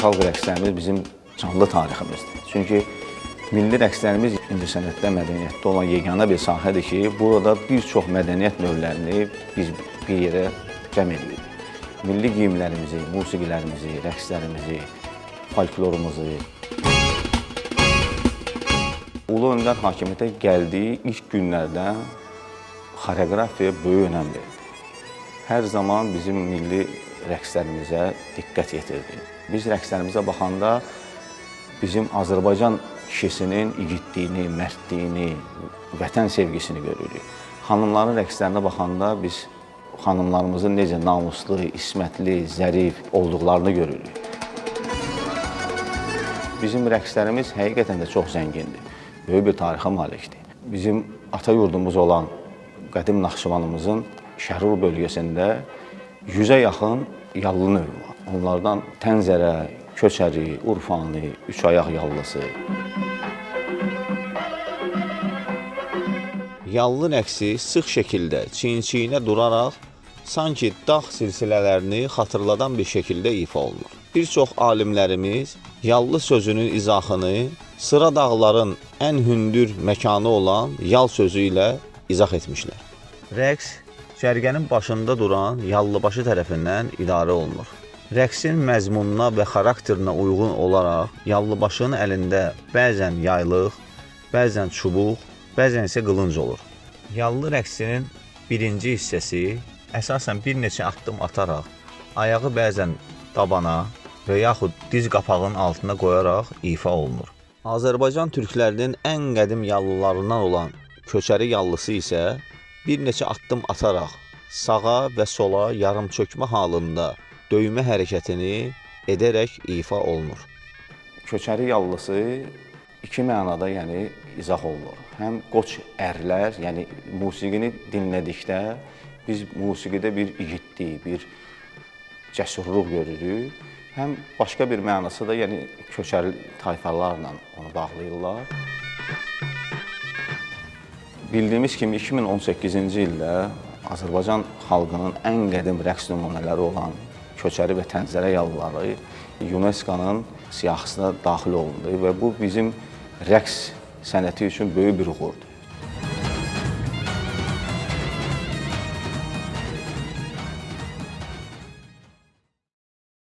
xalq rəqslərimiz bizim canlı tariximizdir. Çünki milli rəqslərimiz incəsənətdə, mədəniyyətdə olan yeganə bir sahədir ki, burada bir çox mədəniyyət növlərini biz bir yerə cəm edirik. Milli geyimlərimizi, musiqilərimizi, rəqslərimizi, folklorumuzu. Ulu Öndər hakimiyyətə gəldiyi ilk günlərdən xoreografiya böyük önəm verir. Hər zaman bizim milli rəqslərimizə diqqət yetirdi. Biz rəqslərimizə baxanda bizim Azərbaycan kişisinin igidliyini, mərdliyini, vətən sevgisini görürük. Xanımların rəqslərinə baxanda biz xanımlarımızın necə namuslu, ismətli, zərif olduqlarını görürük. Bizim rəqslərimiz həqiqətən də çox zəngindir, böyük bir tarixə malikdir. Bizim ata yurdumuz olan qədim Naxçıvanımızın Şərur bölgəsində 100-ə yaxın yallı növü var. Onlardan Təncərə, Köçəri, Urfani, Üçayaq yallısı. Yallı rəqsi sıx şəkildə çiyin-çiyinə duraraq sanki dağ silsilələrini xatırladan bir şəkildə ifa olunur. Bir çox alimlərimiz yallı sözünün izahını Sıra dağların ən hündür məkanı olan yal sözü ilə izah etmişlər. Rəqs cərgənin başında duran yallıbaşı tərəfindən idarə olunur. Rəqsin məzmununa və xarakterinə uyğun olaraq yallıbaşının əlində bəzən yaylıq, bəzən çubuq, bəzən isə qılınc olur. Yallı rəqsinin birinci hissəsi əsasən bir neçə addım ataraq, ayağı bəzən tabana və yaxud diz qapağının altına qoyaraq ifa olunur. Azərbaycan türklərinin ən qədim yallılarından olan Köçəri yallısı isə bir neçə addım ataraq sağa və sola yarımçökmə halında döymə hərəkətini edərək ifa olunur. Köçəri yallısı iki mənada izah olunur. Həm qoç ərlər, musiqini dinlədikdə biz musiqidə bir igidlik, bir cəsurluq görürük. Həm başqa bir mənası da köçəri tayfalarla onu bağlayırlar. Bildiyimiz kimi 2018-ci ildə Azərbaycan xalqının ən qədim rəqs nümunələri olan Köçəri və Təncərə yallıları UNESCO-nun siyahısına daxil olundu və bu bizim rəqs sənəti üçün böyük bir uğurdur.